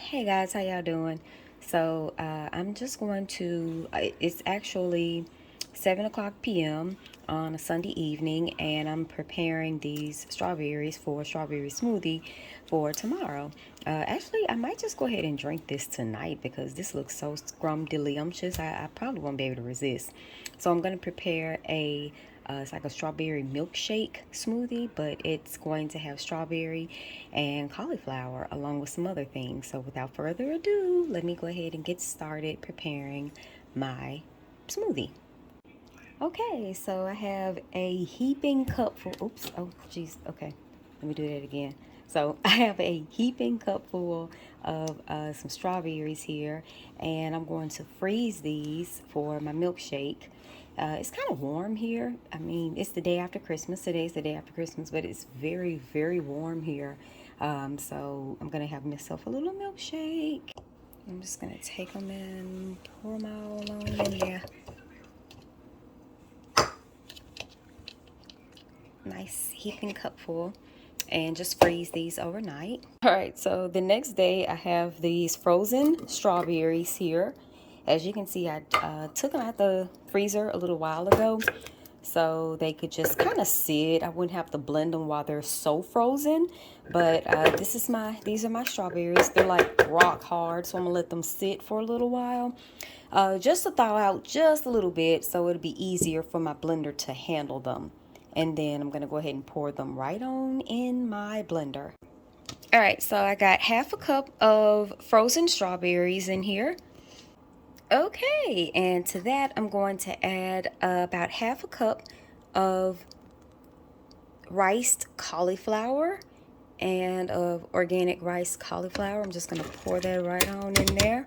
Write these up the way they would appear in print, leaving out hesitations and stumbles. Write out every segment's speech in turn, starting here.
Hey guys, how y'all doing? So I'm just going to, it's actually 7 o'clock p.m. on a Sunday evening, and I'm preparing these strawberries for a strawberry smoothie for tomorrow. Actually, I might just go ahead and drink this tonight because this looks so scrumdiddlyumptious. I probably won't be able to resist. So I'm going to prepare it's like a strawberry milkshake smoothie, but it's going to have strawberry and cauliflower along with some other things. So without further ado, let me go ahead and get started preparing my smoothie. Okay, so I have a heaping cup full. Oops, oh geez, okay, let me do that again. So I have a heaping cup full of some strawberries here, and I'm going to freeze these for my milkshake. It's kind of warm here. I mean, it's the day after Christmas. Today's the day after Christmas, but it's very, very warm here. So I'm gonna have myself a little milkshake. I'm just gonna take them and pour them all on in there. Nice heaping cup full, and just freeze these overnight. All right, so the next day I have these frozen strawberries here. As you can see, I took them out the freezer a little while ago so they could just kind of sit. I wouldn't have to blend them while they're so frozen, but these are my strawberries. They're like rock hard, so I'm gonna let them sit for a little while just to thaw out just a little bit so it'll be easier for my blender to handle them. And then I'm gonna go ahead and pour them right on in my blender. All right, so I got half a cup of frozen strawberries in here. Okay, and to that I'm going to add about half a cup of riced cauliflower and of organic rice cauliflower. I'm just going to pour that right on in there.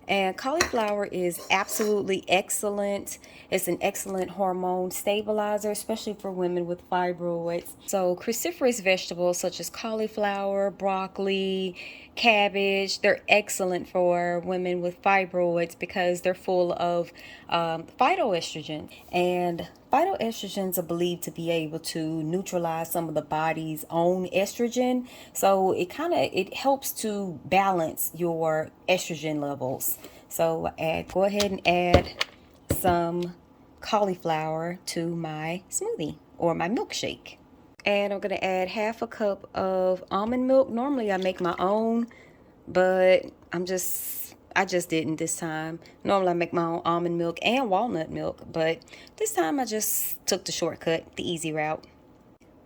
And cauliflower is absolutely excellent. It's an excellent hormone stabilizer, especially for women with fibroids. So cruciferous vegetables such as cauliflower, broccoli, cabbage, they're excellent for women with fibroids because they're full of phytoestrogen. And phytoestrogens are believed to be able to neutralize some of the body's own estrogen. So it helps to balance your estrogen levels. So go ahead and add some cauliflower to my smoothie or my milkshake. And I'm going to add half a cup of almond milk. Normally I make my own, but I just didn't this time. Normally I make my own almond milk and walnut milk, but this time I just took the shortcut, the easy route.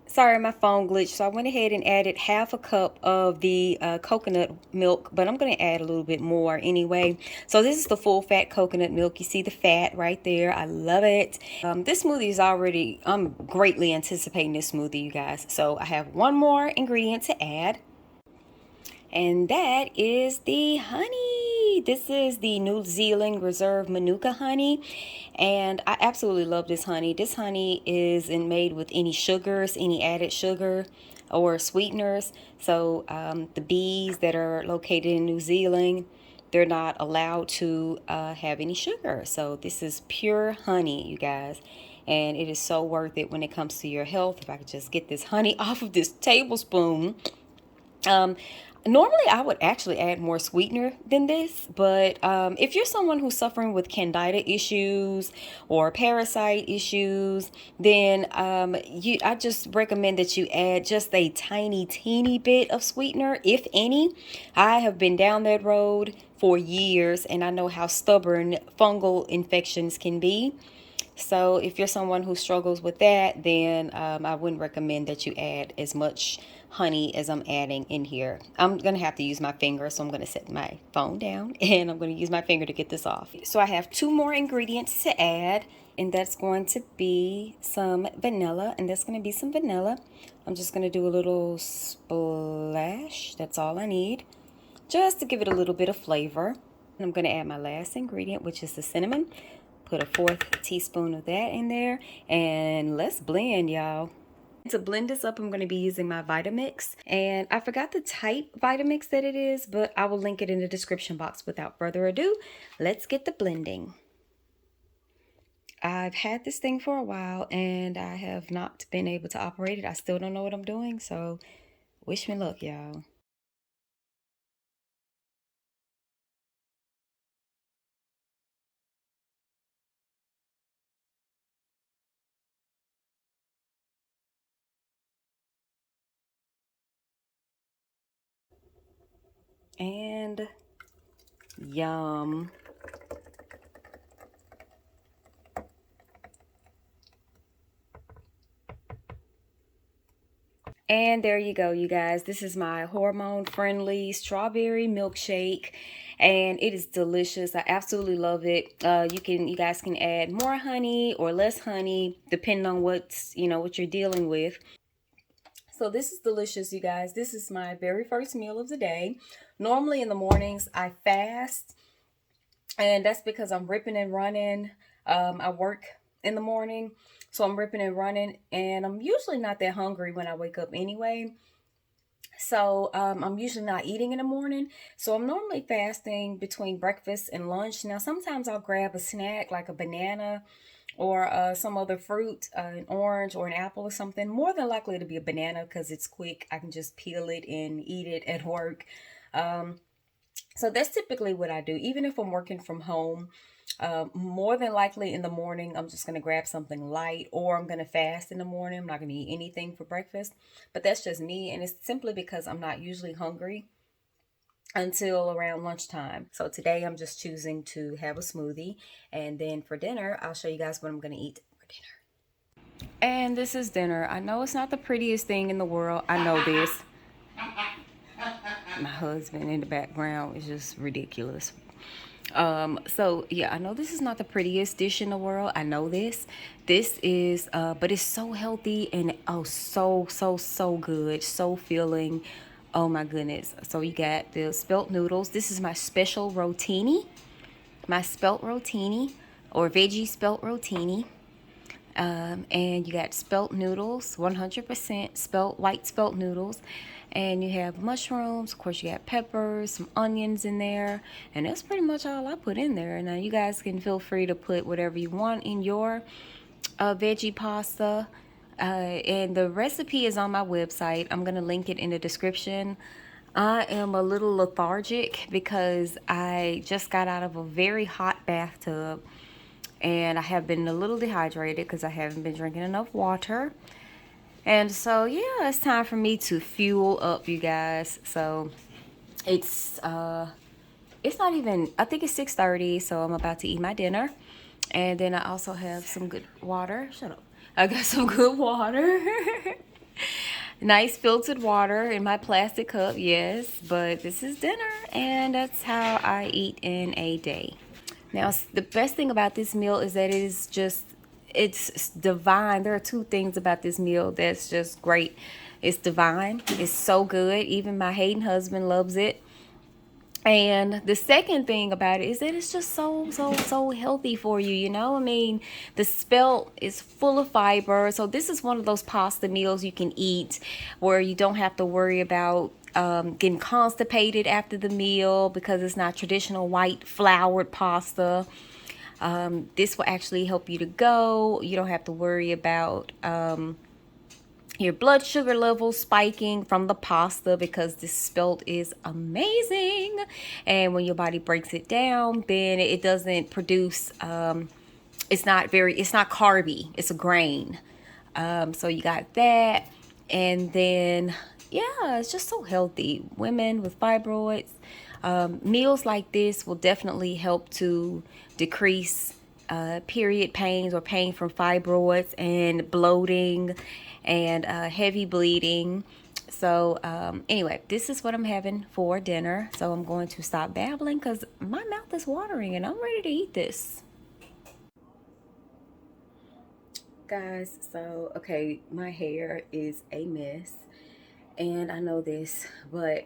Sorry, my phone glitched, so I went ahead and added half a cup of the coconut milk, but I'm going to add a little bit more anyway. So this is the full fat coconut milk. You see the fat right there. I love it. This smoothie is I'm greatly anticipating this smoothie, you guys. So I have one more ingredient to add, and that is the honey. This is the New Zealand Reserve Manuka Honey, and I absolutely love this honey. This honey isn't made with any sugars, any added sugar or sweeteners. So the bees that are located in New Zealand, they're not allowed to have any sugar. So this is pure honey, you guys, and it is so worth it when it comes to your health. If I could just get this honey off of this tablespoon. Normally I would actually add more sweetener than this, but if you're someone who's suffering with candida issues or parasite issues, then I just recommend that you add just a tiny, teeny bit of sweetener, if any. I have been down that road for years, and I know how stubborn fungal infections can be. So if you're someone who struggles with that, then I wouldn't recommend that you add as much honey as I'm adding in here. I'm going to have to use my finger, so I'm going to set my phone down and I'm going to use my finger to get this off. So I have two more ingredients to add, and that's going to be some vanilla, and that's going to be some vanilla. I'm just going to do a little splash. That's all I need, just to give it a little bit of flavor. And I'm going to add my last ingredient, which is the cinnamon. Put a 1/4 teaspoon of that in there, and let's blend, y'all. To blend this up, I'm going to be using my Vitamix, and I forgot the type Vitamix that it is, but I will link it in the description box. Without further ado, let's get the blending. I've had this thing for a while, and I have not been able to operate it. I still don't know what I'm doing, so wish me luck, y'all. And yum. And there you go, you guys. This is my hormone-friendly strawberry milkshake, and it is delicious. I absolutely love it. You guys can add more honey or less honey, depending on what you're dealing with. So this is delicious, you guys. This is my very first meal of the day. Normally in the mornings, I fast, and that's because I'm ripping and running. I work in the morning, so I'm ripping and running, and I'm usually not that hungry when I wake up anyway. So I'm usually not eating in the morning. So I'm normally fasting between breakfast and lunch. Now, sometimes I'll grab a snack like a banana or some other fruit, an orange or an apple or something. More than likely to be a banana because it's quick. I can just peel it and eat it at work. Um, so that's typically what I do, even if I'm working from home. More than likely in the morning, I'm just going to grab something light, or I'm going to fast in the morning. I'm not going to eat anything for breakfast, but that's just me. And it's simply because I'm not usually hungry until around lunchtime. So today I'm just choosing to have a smoothie. And then for dinner, I'll show you guys what I'm going to eat for dinner. And this is dinner. I know it's not the prettiest thing in the world. I know this. My husband in the background is just ridiculous. So yeah, I know this is not the prettiest dish in the world. I know this. This is but it's so healthy and oh so good. So filling. Oh my goodness. So you got the spelt noodles. This is my special rotini. My spelt rotini or veggie spelt rotini. And you got spelt noodles, 100% spelt, white spelt noodles. And you have mushrooms. Of course, you got peppers, some onions in there. And that's pretty much all I put in there. Now, you guys can feel free to put whatever you want in your veggie pasta. And the recipe is on my website. I'm going to link it in the description. I am a little lethargic because I just got out of a very hot bathtub and I have been a little dehydrated because I haven't been drinking enough water. And so yeah, it's time for me to fuel up, you guys. So it's not even, I think it's 6:30, so I'm about to eat my dinner. And then I also have some good water. Shut up. I got some good water. Nice filtered water in my plastic cup, yes. But this is dinner, and that's how I eat in a day. Now, the best thing about this meal is that it's divine. There are two things about this meal that's just great. It's divine. It's so good. Even my hating husband loves it. And the second thing about it is that it's just so healthy for you, you know? I mean, the spelt is full of fiber. So this is one of those pasta meals you can eat where you don't have to worry about getting constipated after the meal because it's not traditional white floured pasta. This will actually help you to go. You don't have to worry about your blood sugar levels spiking from the pasta because this spelt is amazing. And when your body breaks it down, then it doesn't produce it's not carby, it's a grain. So you got that. And then yeah, it's just so healthy. Women with fibroids, meals like this will definitely help to decrease period pains or pain from fibroids and bloating and heavy bleeding. So anyway, this is what I'm having for dinner. So I'm going to stop babbling because my mouth is watering and I'm ready to eat this. Guys, so okay, my hair is a mess and I know this, but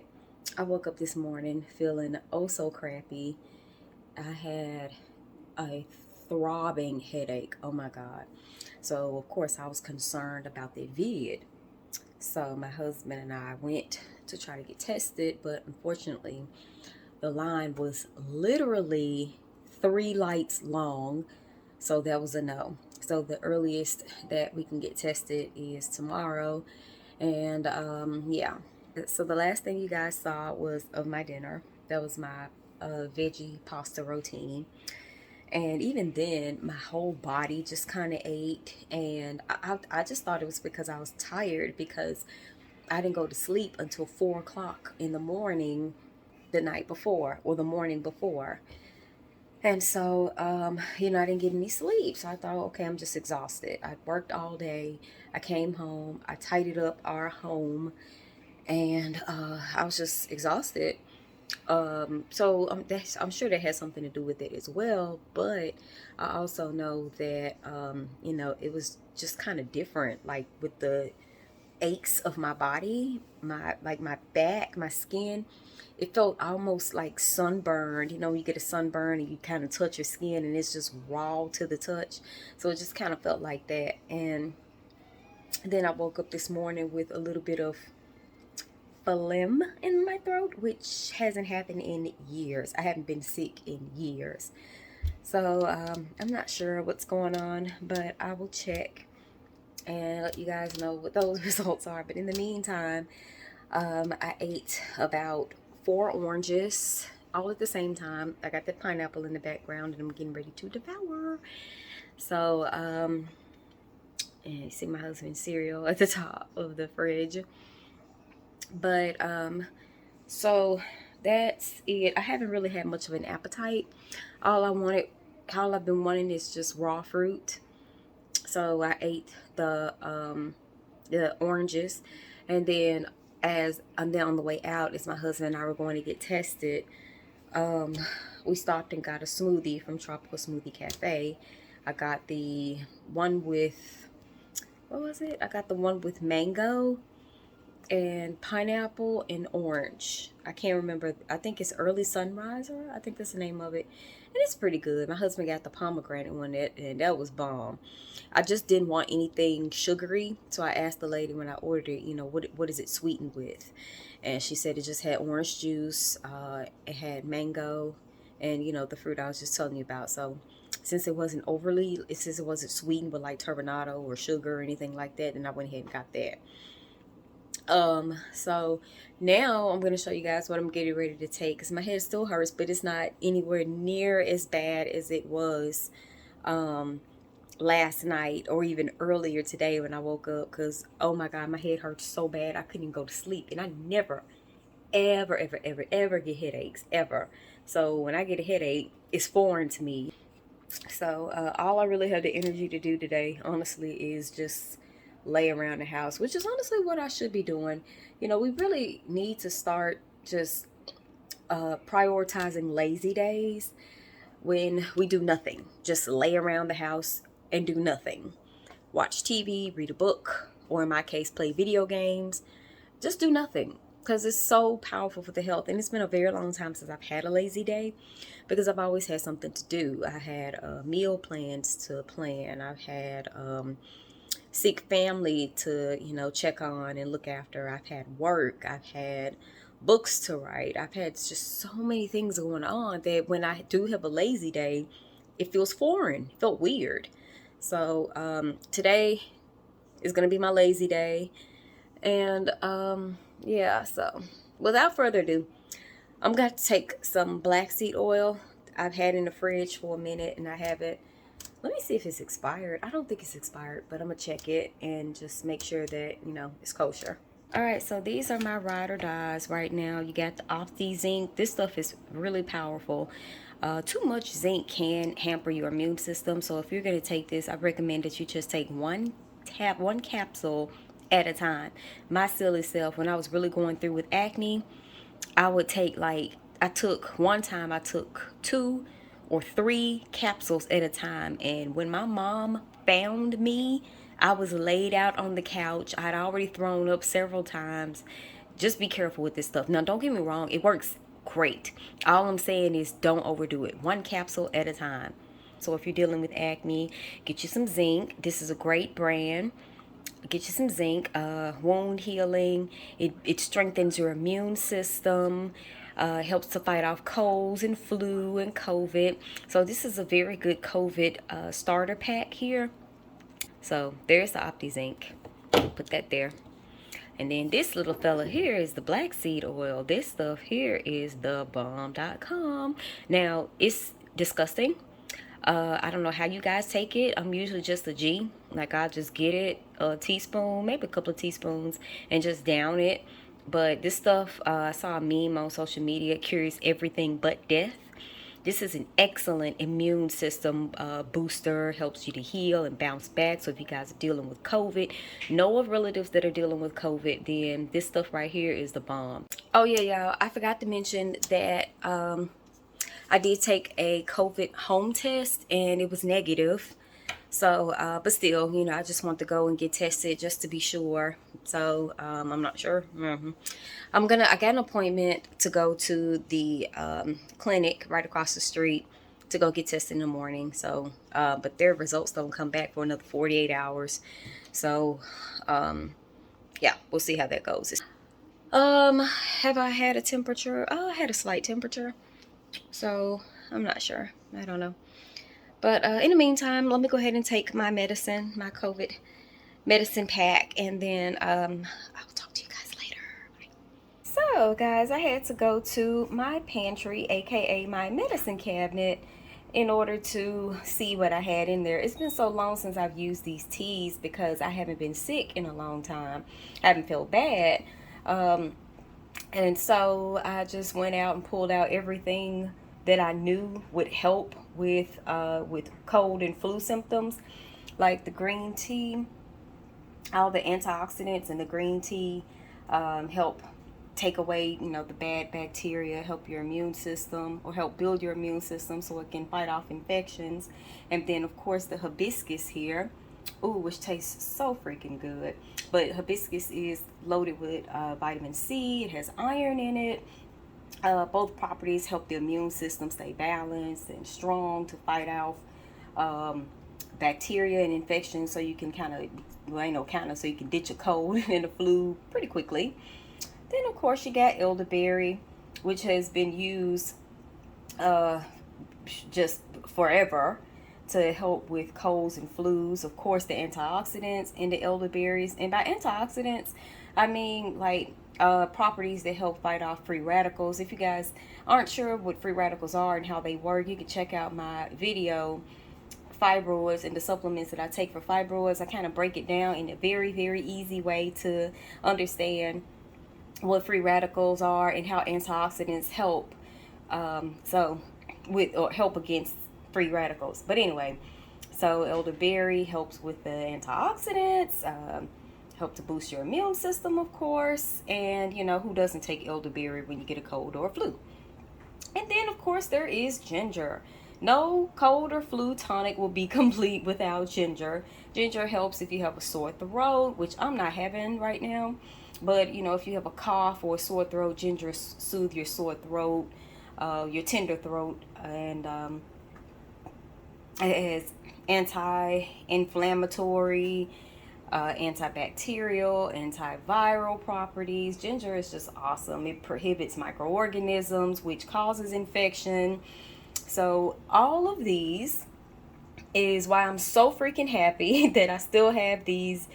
I woke up this morning feeling oh so crappy. I had a throbbing headache. Oh my God. So of course I was concerned about the vid. So my husband and I went to try to get tested, but unfortunately the line was literally 3 lights long. So that was a no. So the earliest that we can get tested is tomorrow. And yeah. So the last thing you guys saw was of my dinner. That was my veggie pasta rotini. And even then, my whole body just kind of ached. And I just thought it was because I was tired because I didn't go to sleep until 4 o'clock in the morning the night before or the morning before. And so, you know, I didn't get any sleep. So I thought, okay, I'm just exhausted. I worked all day. I came home. I tidied up our home. And I was just exhausted. I'm sure that has something to do with it as well. But I also know that, you know, it was just kind of different, like with the aches of my body, my back, my skin. It felt almost like sunburned. You know, you get a sunburn and you kind of touch your skin and it's just raw to the touch. So it just kind of felt like that. And then I woke up this morning with a little bit of phlegm in my throat, which hasn't happened in years. I haven't been sick in years. So I'm not sure what's going on, but I will check and let you guys know what those results are. But in the meantime, I ate about 4 oranges all at the same time. I got the pineapple in the background and I'm getting ready to devour. So, and you see my husband's cereal at the top of the fridge. But, so that's it. I haven't really had much of an appetite. All I've been wanting is just raw fruit. So I ate the oranges, and then as I'm then on the way out, as my husband and I were going to get tested, um, we stopped and got a smoothie from Tropical Smoothie Cafe. I got the one with, what was it? I got the one with mango and pineapple and orange. I can't remember. I think it's Early Sunrise, or I think that's the name of it. And it's pretty good. My husband got the pomegranate one, and that was bomb. I just didn't want anything sugary, so I asked the lady when I ordered it, you know, what is it sweetened with? And she said it just had orange juice, it had mango, and you know the fruit I was just telling you about. So since since it wasn't sweetened with like turbinado or sugar or anything like that, then I went ahead and got that. So now I'm going to show you guys what I'm getting ready to take, because my head still hurts, but it's not anywhere near as bad as it was last night or even earlier today when I woke up, because oh my god, my head hurts so bad I couldn't even go to sleep. And I never ever get headaches ever. So when I get a headache, it's foreign to me. So all I really have the energy to do today, honestly, is just lay around the house, which is honestly what I should be doing. You know, we really need to start just prioritizing lazy days when we do nothing. Just lay around the house and do nothing. Watch TV, read a book, or in my case, play video games. Just do nothing, because it's so powerful for the health. And it's been a very long time since I've had a lazy day, because I've always had something to do. I had meal plans to plan. I've had sick family to, you know, check on and look after. I've had work. I've had books to write. I've had just so many things going on that when I do have a lazy day, it feels foreign. It felt weird. So today is going to be my lazy day. And yeah, so without further ado, I'm going to take some black seed oil I've had in the fridge for a minute, and I have it. Let me see if it's expired. I don't think it's expired, but I'm going to check it and just make sure that, you know, it's kosher. All right, so these are my ride or dies right now. You got the Opti Zinc. This stuff is really powerful. Too much zinc can hamper your immune system. So if you're going to take this, I recommend that you just take one capsule at a time. My silly self, when I was really going through with acne, I would take I took 2 or 3 capsules at a time. And when my mom found me, I was laid out on the couch. I had already thrown up several times. Just be careful with this stuff. Now, don't get me wrong, it works great. All I'm saying is don't overdo it. 1 capsule at a time. So if you're dealing with acne, get you some zinc. This is a great brand. Get you some zinc. Wound healing. It strengthens your immune system. Helps to fight off colds and flu and COVID. So this is a very good COVID starter pack here. So there's the Opti Zinc. Put that there. And then this little fella here is the black seed oil. This stuff here is the bomb.com. Now, it's disgusting. I don't know how you guys take it. I'm usually just a G. Like, I'll just get it, a teaspoon, maybe a couple of teaspoons, and just down it But this stuff, I saw a meme on social media, cures everything but death. This is an excellent immune system booster, helps you to heal and bounce back. So if you guys are dealing with COVID, know of relatives that are dealing with COVID, then this stuff right here is the bomb. Oh yeah, y'all, I forgot to mention that I did take a COVID home test and it was negative. So, but still, you know, I just want to go and get tested just to be sure. So, I'm not sure. I got an appointment to go to the clinic right across the street to go get tested in the morning. So, but their results don't come back for another 48 hours. So, yeah, we'll see how that goes. Have I had a temperature? Oh, I had a slight temperature. So, I'm not sure. I don't know. But in the meantime, let me go ahead and take my medicine, my COVID medicine pack, and then I'll talk to you guys later. So, guys, I had to go to my pantry, aka my medicine cabinet, in order to see what I had in there. It's been so long since I've used these teas because I haven't been sick in a long time. I haven't felt bad. And so I just went out and pulled out everything that I knew would help with cold and flu symptoms, like the green tea. All the antioxidants in the green tea help take away, you know, the bad bacteria, help your immune system, or help build your immune system so it can fight off infections. And then, of course, the hibiscus here, ooh, which tastes so freaking good. But hibiscus is loaded with vitamin C. It has iron in it. Both properties help the immune system stay balanced and strong to fight off bacteria and infections, so you can so you can ditch a cold and a flu pretty quickly. Then, of course, you got elderberry, which has been used just forever to help with colds and flus. Of course, the antioxidants in the elderberries. And by antioxidants, I mean like properties that help fight off free radicals. If you guys aren't sure what free radicals are and how they work, you can check out my video, Fibroids, and the supplements that I take for fibroids. I kind of break it down in a very, very easy way to understand what free radicals are and how antioxidants help help against free radicals. But anyway, so elderberry helps with the antioxidants, help to boost your immune system, of course. And you know, who doesn't take elderberry when you get a cold or a flu? And then, of course, there is ginger. No cold or flu tonic will be complete without ginger. Ginger helps if you have a sore throat, which I'm not having right now. But, you know, if you have a cough or a sore throat, ginger soothe your sore throat, your tender throat. And it has anti-inflammatory, antibacterial, antiviral properties. Ginger is just awesome. It prohibits microorganisms, which causes infection. So all of these is why I'm so freaking happy that I still have these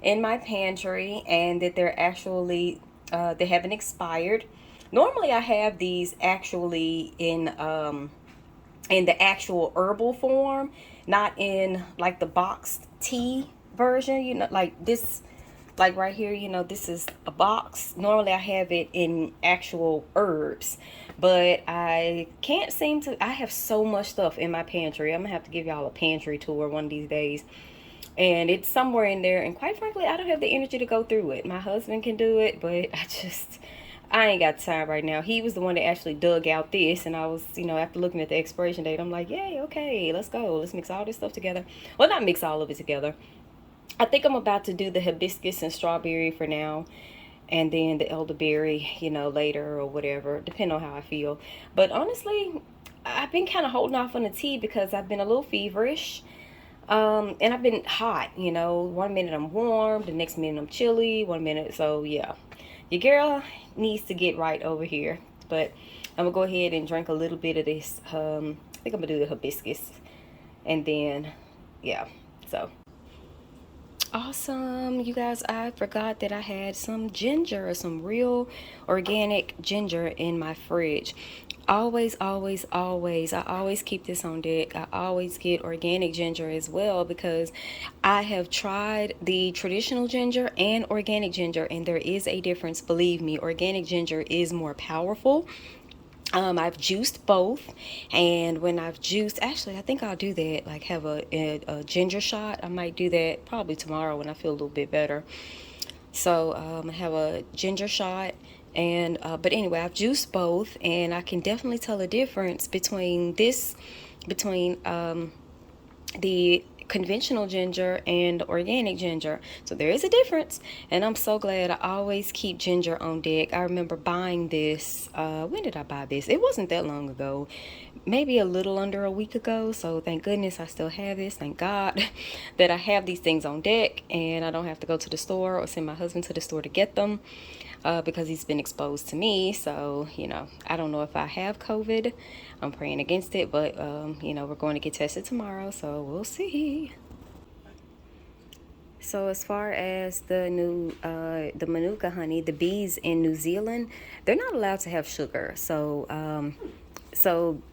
in my pantry and that they're actually they haven't expired. Normally I have these actually in the actual herbal form, not in like the boxed tea version, you know, like this, like right here, you know, this is a box. Normally I have it in actual herbs, but I can't seem to. I have so much stuff in my pantry. I'm gonna have to give y'all a pantry tour one of these days, and it's somewhere in there, and quite frankly I don't have the energy to go through it. My husband can do it, but I ain't got time right now. He was the one that actually dug out this, and I was, you know, after looking at the expiration date, I'm like, yay, okay, let's go. Let's mix all this stuff together. Well, not mix all of it together. I think I'm about to do the hibiscus and strawberry for now, and then the elderberry, you know, later or whatever, depending on how I feel. But honestly, I've been kind of holding off on the tea because I've been a little feverish. And I've been hot, you know, one minute I'm warm, the next minute I'm chilly, one minute. So yeah, your girl needs to get right over here. But I'm gonna go ahead and drink a little bit of this. I think I'm gonna do the hibiscus, and then yeah, so Awesome. You guys, I forgot that I had some ginger, some real organic ginger in my fridge. Always, always, always. I always keep this on deck. I always get organic ginger as well because I have tried the traditional ginger and organic ginger, and there is a difference. Believe me, organic ginger is more powerful. I've juiced both, and when I've juiced, actually, I think I'll do that. Like have a ginger shot. I might do that probably tomorrow when I feel a little bit better. So I have a ginger shot, and but anyway, I've juiced both, and I can definitely tell a difference between the conventional ginger and organic ginger. So there is a difference, and I'm so glad. I always keep ginger on deck. I remember buying this, when did I buy this? It wasn't that long ago, maybe a little under a week ago. So thank goodness I still have this. Thank God that I have these things on deck and I don't have to go to the store or send my husband to the store to get them. Because he's been exposed to me. So, I don't know if I have COVID. I'm praying against it, but, we're going to get tested tomorrow, so we'll see. So as far as the Manuka honey, the bees in New Zealand, they're not allowed to have sugar. So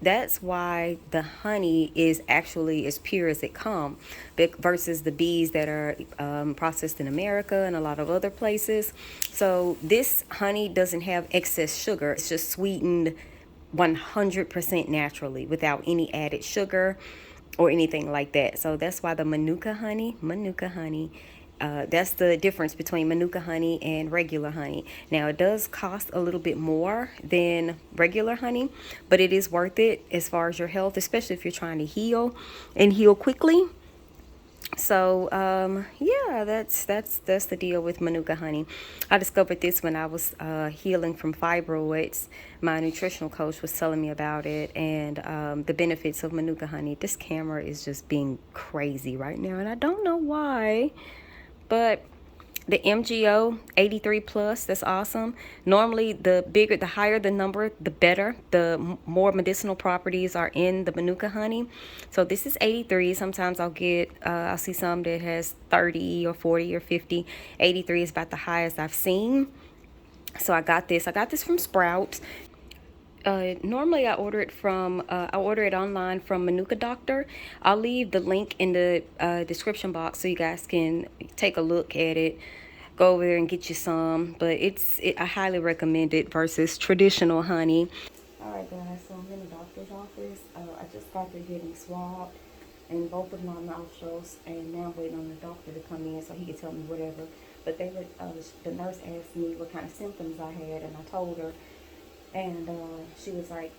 that's why the honey is actually as pure as it comes versus the bees that are processed in America and a lot of other places. So this honey doesn't have excess sugar. It's just sweetened 100% naturally without any added sugar or anything like that. So that's why the Manuka honey, that's the difference between Manuka honey and regular honey. Now, it does cost a little bit more than regular honey, but it is worth it as far as your health, especially if you're trying to heal and heal quickly. So yeah, that's the deal with Manuka honey. I discovered this when I was healing from fibroids. My nutritional coach was telling me about it and the benefits of Manuka honey. This camera is just being crazy right now, and I don't know why, but the MGO 83 plus, that's awesome. Normally the higher the number, the better. The more medicinal properties are in the Manuka honey. So this is 83. Sometimes I'll see some that has 30 or 40 or 50. 83 is about the highest I've seen. So I got this from Sprouts. Normally I order it online from Manuka Doctor. I'll leave the link in the description box so you guys can take a look at it. Go over there and get you some, but I highly recommend it versus traditional honey. All right, guys, so I'm in the doctor's office. I just got there getting swabbed, and both of my nostrils, and now I'm waiting on the doctor to come in so he can tell me whatever. But the nurse asked me what kind of symptoms I had, and I told her. And she was like,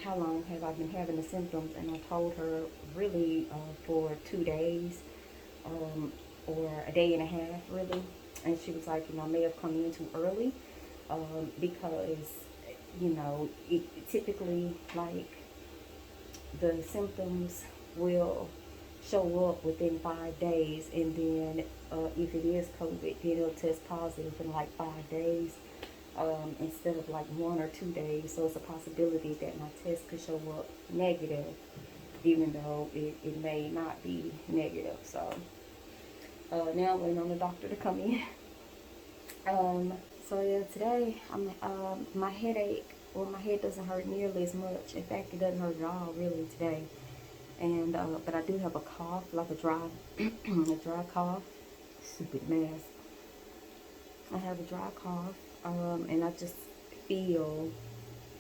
how long have I been having the symptoms? And I told her really for 2 days or a day and a half, really. And she was like, I may have come in too early because, it typically, like, the symptoms will show up within 5 days. And then if it is COVID, then it'll test positive in like 5 days. Instead of like 1 or 2 days. So it's a possibility that my test could show up negative, even though it may not be negative. So now I'm waiting on the doctor to come in. So yeah, today my headache, my head doesn't hurt nearly as much. In fact, it doesn't hurt at all really today. And but I do have a cough, like a dry a dry cough. Stupid mask. I have a dry cough. And I just feel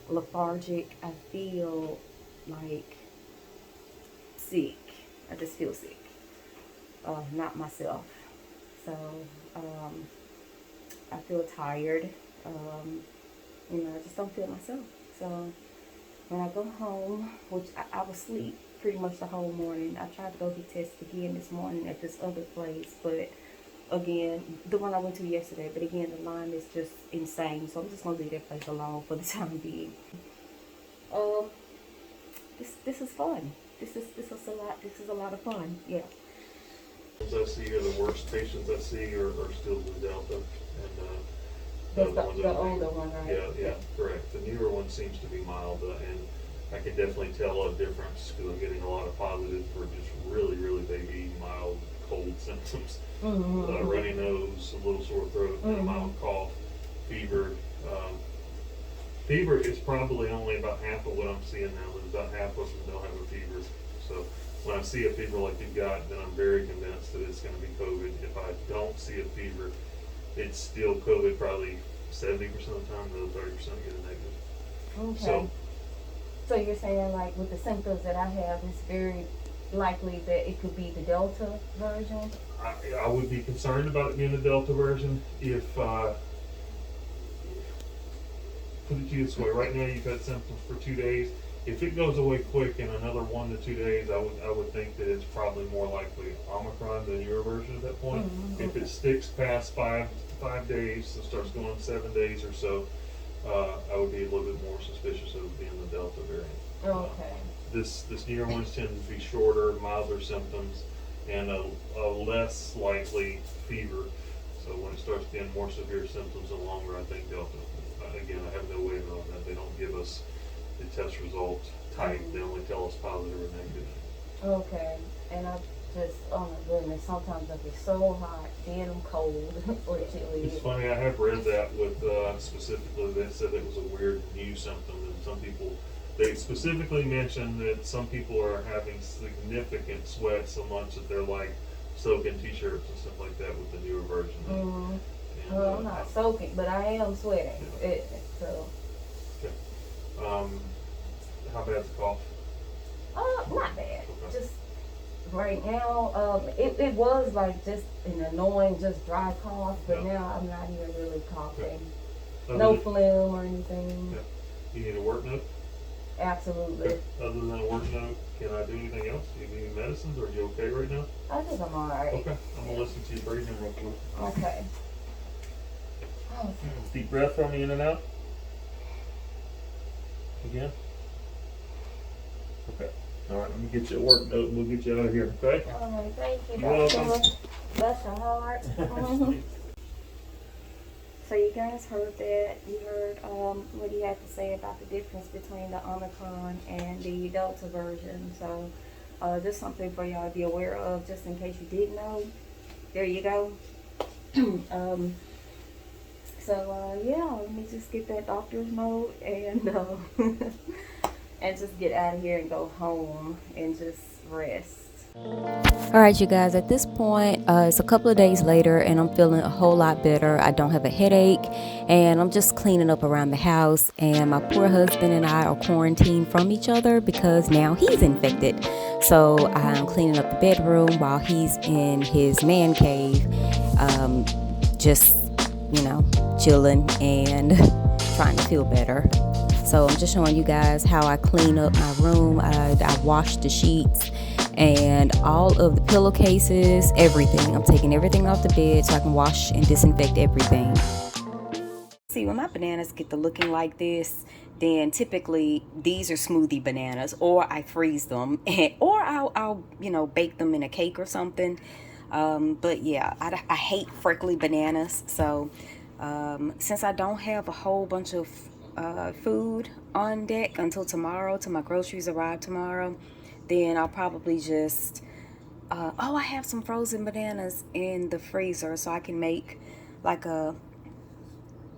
lethargic. I feel like sick. I just feel sick. Not myself. So, I feel tired. I just don't feel myself. So, when I go home, which I was asleep pretty much the whole morning. I tried to go get tested again this morning at this other place, but again, the one I went to yesterday, but again, the line is just insane, so I'm just gonna leave that place alone for the time being. This is fun. This is a lot of fun. Yeah. I see are the worst patients I see are still the Delta, and the older one, right? Yeah, correct. The newer one seems to be mild, and I can definitely tell a difference because I'm getting a lot of positive for just really, really baby mild cold symptoms. Mm-hmm. Runny nose, a little sore throat, and a mild cough, fever. Fever is probably only about half of what I'm seeing now. There's about half of them don't have a fever. So when I see a fever like you've got, then I'm very convinced that it's going to be COVID. If I don't see a fever, it's still COVID probably 70% of the time, the other 30% get a negative. Okay. So you're saying, like, with the symptoms that I have, it's very likely that it could be the Delta version? I would be concerned about it being the Delta version if, put it to you this way, right now you've had symptoms for 2 days. If it goes away quick in another 1 to 2 days, I would think that it's probably more likely Omicron than your version at that point. Mm-hmm. If it sticks past five days, so starts going 7 days or so, I would be a little bit more suspicious of it being the Delta variant. Okay. This newer ones tend to be shorter, milder symptoms, and a less likely fever. So when it starts getting more severe symptoms and longer, I think Delta. Again, I have no way of knowing that. They don't give us the test result type. They only tell us positive or negative. Okay. And I just, oh my goodness, sometimes I get so hot, then I'm cold or chilly. It's funny, I have read that with specifically, they said it was a weird new symptom, and some people, they specifically mentioned that some people are having significant sweat so much that they're like soaking t-shirts and stuff like that with the newer version. Mm-hmm. And, Well, I'm not soaking, but I am sweating. Yeah. So. Okay. How bad's the cough? Not bad. Okay. Just right now, it was like just an annoying, just dry cough, but Yeah. now I'm not even really coughing. Other No than- phlegm or anything. Yeah. You need a work note? Absolutely. Okay. Other than a work note, can I do anything else? Do you need any medicines? Are you okay right now? I think I'm alright. Okay. I'm gonna listen to you breathing real quick. Okay. Oh, Deep breath for me in and out. Again. Okay. All right. Let me get you a work note and we'll get you out of here. Okay. alright, thank you, You're Doctor. welcome. Bless your heart. So you guys heard that. You heard what he had to say about the difference between the Omicron and the Delta version. So just something for y'all to be aware of, just in case you didn't know. There you go. Yeah, let me just get that doctor's note and and just get out of here and go home and just rest. Alright, you guys, at this point, it's a couple of days later and I'm feeling a whole lot better. I don't have a headache and I'm just cleaning up around the house, and my poor husband and I are quarantined from each other because now he's infected. So I'm cleaning up the bedroom while he's in his man cave, just, chilling and trying to feel better. So I'm just showing you guys how I clean up my room. I wash the sheets and all of the pillowcases, everything. I'm taking everything off the bed so I can wash and disinfect everything. See, when my bananas get to looking like this, then typically these are smoothie bananas, or I freeze them, or I'll bake them in a cake or something. But yeah, I hate freckly bananas. So since I don't have a whole bunch of food on deck until tomorrow, till my groceries arrive tomorrow, then I'll probably just I have some frozen bananas in the freezer, so I can make like a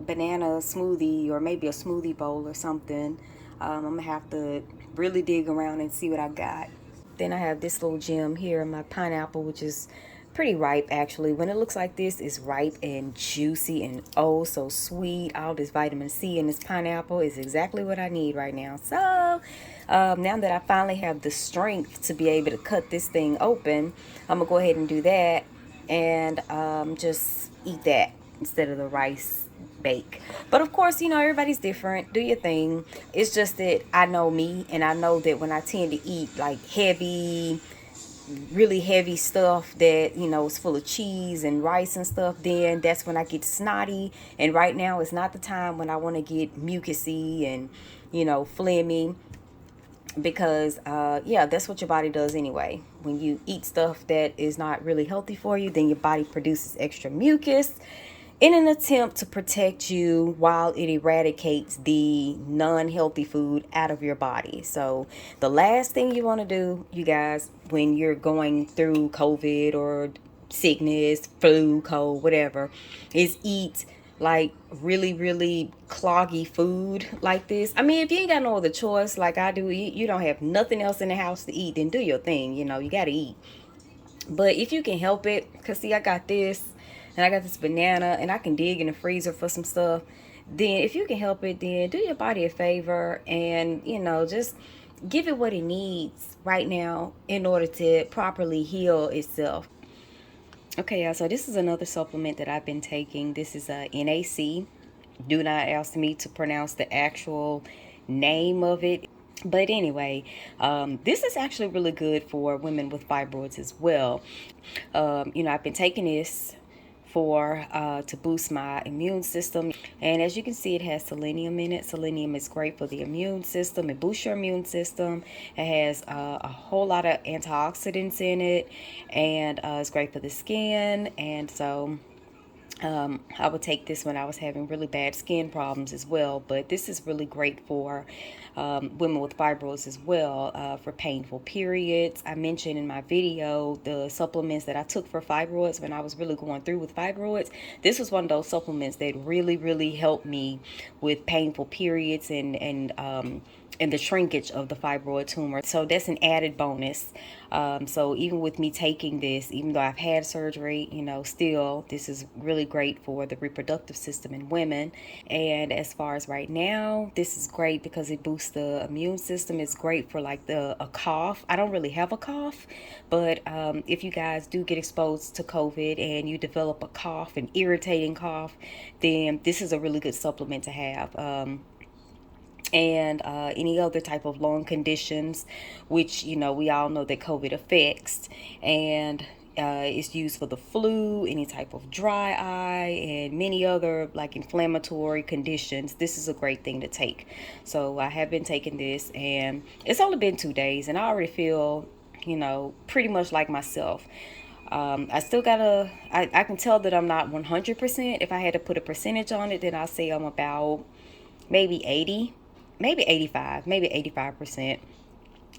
banana smoothie or maybe a smoothie bowl or something. I'm gonna have to really dig around and see what I got. Then I have this little gem here, my pineapple, which is pretty ripe actually. When it looks like this, it's ripe and juicy and oh so sweet. All this vitamin C in this pineapple is exactly what I need right now. So now that I finally have the strength to be able to cut this thing open, I'm gonna go ahead and do that and just eat that instead of the rice bake. But of course, everybody's different. Do your thing. It's just that I know me, and I know that when I tend to eat like really heavy stuff that is full of cheese and rice and stuff, then that's when I get snotty. And right now is not the time when I want to get mucusy and phlegmy, because that's what your body does anyway. When you eat stuff that is not really healthy for you, then your body produces extra mucus, in an attempt to protect you while it eradicates the non-healthy food out of your body. So the last thing you want to do, you guys, when you're going through COVID or sickness, flu, cold, whatever, is eat like really cloggy food like this. I mean, if you ain't got no other choice like I do, you don't have nothing else in the house to eat, then do your thing. You know, you got to eat. But if you can help it, because see, I got this and I got this banana and I can dig in the freezer for some stuff, then if you can help it, then do your body a favor and, you know, just give it what it needs right now in order to properly heal itself. Okay, y'all, so this is another supplement that I've been taking. This is a NAC. Do not ask me to pronounce the actual name of it. But anyway, this is actually really good for women with fibroids as well. You know, I've been taking this for to boost my immune system, and as you can see, it has selenium in it. Selenium is great for the immune system. It boosts your immune system. It has a whole lot of antioxidants in it, and it's great for the skin. And so I would take this when I was having really bad skin problems as well. But this is really great for women with fibroids as well, for painful periods. I mentioned in my video the supplements that I took for fibroids when I was really going through with fibroids. This was one of those supplements that really helped me with painful periods and the shrinkage of the fibroid tumor. So that's an added bonus. So even with me taking this, even though I've had surgery, you know, still this is really great for the reproductive system in women. And as far as right now, this is great because it boosts the immune system. It's great for like a cough. I don't really have a cough, but if you guys do get exposed to COVID and you develop a cough, an irritating cough, then this is a really good supplement to have. And any other type of lung conditions, which, you know, we all know that COVID affects. And it's used for the flu, any type of dry eye, and many other like inflammatory conditions. This is a great thing to take. So I have been taking this, and it's only been 2 days, and I already feel, you know, pretty much like myself. I still gotta, I can tell that I'm not 100%. If I had to put a percentage on it, then I'll say I'm about maybe 80, maybe 85, maybe 85%.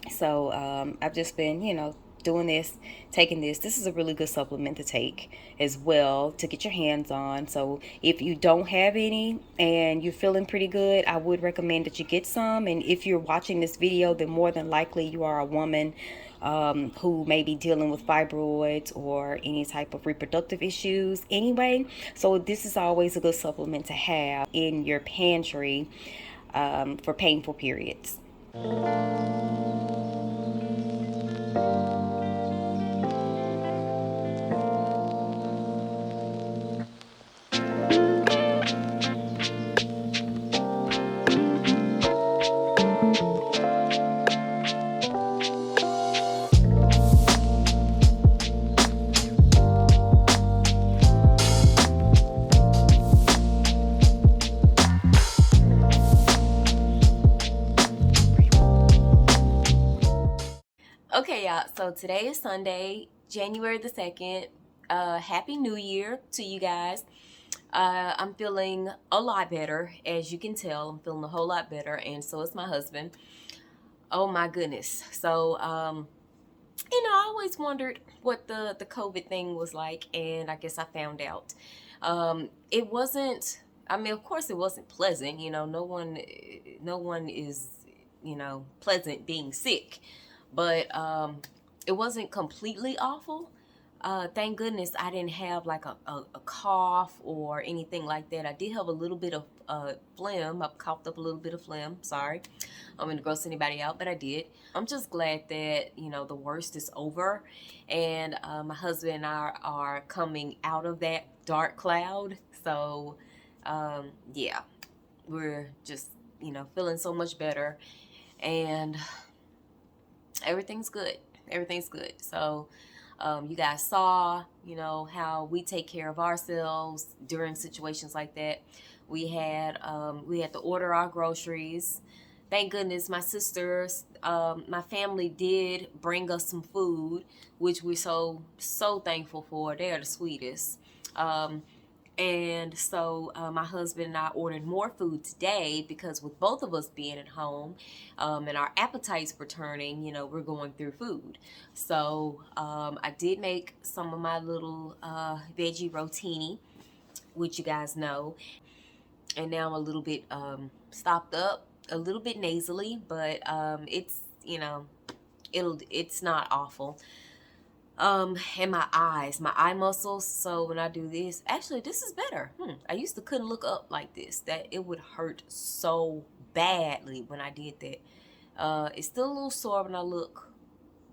So I've just been, you know, doing this, taking this. This is a really good supplement to take as well to get your hands on. So if you don't have any and you're feeling pretty good, I would recommend that you get some. And if you're watching this video, then more than likely you are a woman who may be dealing with fibroids or any type of reproductive issues anyway. So this is always a good supplement to have in your pantry for painful periods. Okay, y'all, so today is Sunday, January the 2nd. Happy New Year to you guys. I'm feeling a lot better, as you can tell. I'm feeling a whole lot better, and so is my husband. Oh my goodness. So, you know, I always wondered what the COVID thing was like, and I guess I found out. It wasn't, I mean, of course it wasn't pleasant. You know, no one is, you know, pleasant being sick. But it wasn't completely awful. Thank goodness I didn't have like a cough or anything like that. I did have a little bit of phlegm. I coughed up a little bit of phlegm. Sorry. I'm going to gross anybody out, but I did. I'm just glad that, you know, the worst is over. And my husband and I are coming out of that dark cloud. So, yeah, we're just, you know, feeling so much better. And everything's good. Everything's good. So you guys saw, you know, how we take care of ourselves during situations like that. We had to order our groceries. Thank goodness my sisters, my family did bring us some food, which we're so thankful for. They are the sweetest. And so my husband and I ordered more food today because with both of us being at home and our appetites returning, you know, we're going through food. So I did make some of my little veggie rotini, which you guys know. And now I'm a little bit stopped up, a little bit nasally, but it's, you know, it's not awful. And my eye muscles, so when I do this, actually this is better. I used to couldn't look up like this, that it would hurt so badly when I did that. It's still a little sore when I look,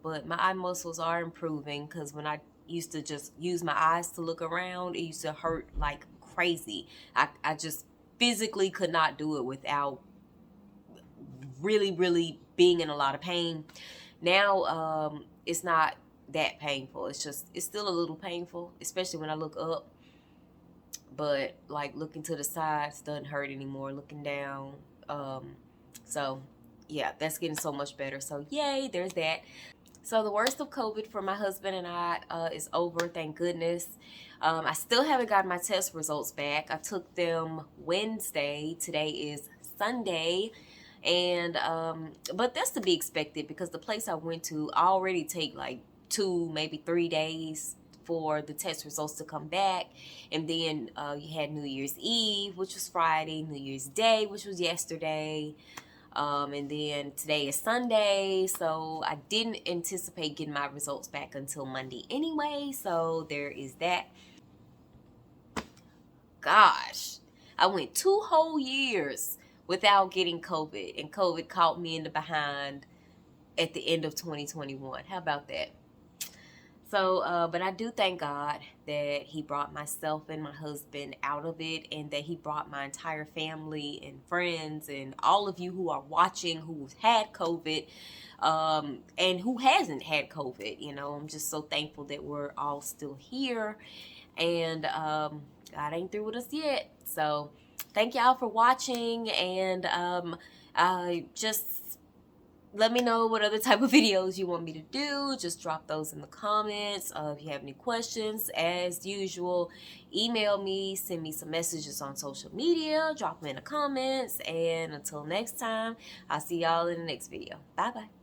but my eye muscles are improving, because when I used to just use my eyes to look around, it used to hurt like crazy. I just physically could not do it without really being in a lot of pain. Now it's not that painful. It's still a little painful, especially when I look up, but like looking to the sides doesn't hurt anymore, looking down. So yeah, that's getting so much better, so yay, there's that. So the worst of COVID for my husband and I is over, thank goodness. I still haven't gotten my test results back. I took them Wednesday, today is Sunday. And but that's to be expected, because the place I went to already take like 2, maybe 3 days for the test results to come back. And then you had New Year's Eve, which was Friday, New Year's Day, which was yesterday, and then today is Sunday, so I didn't anticipate getting my results back until Monday anyway, so there is that. Gosh, I went 2 whole years without getting COVID, and COVID caught me in the behind at the end of 2021. How about that? So, but I do thank God that he brought myself and my husband out of it, and that he brought my entire family and friends and all of you who are watching who've had COVID and who hasn't had COVID. You know, I'm just so thankful that we're all still here, and God ain't through with us yet. So thank y'all for watching, and just let me know what other type of videos you want me to do. Just drop those in the comments. If you have any questions, as usual, email me, send me some messages on social media, drop them in the comments, and until next time, I'll see y'all in the next video. Bye bye.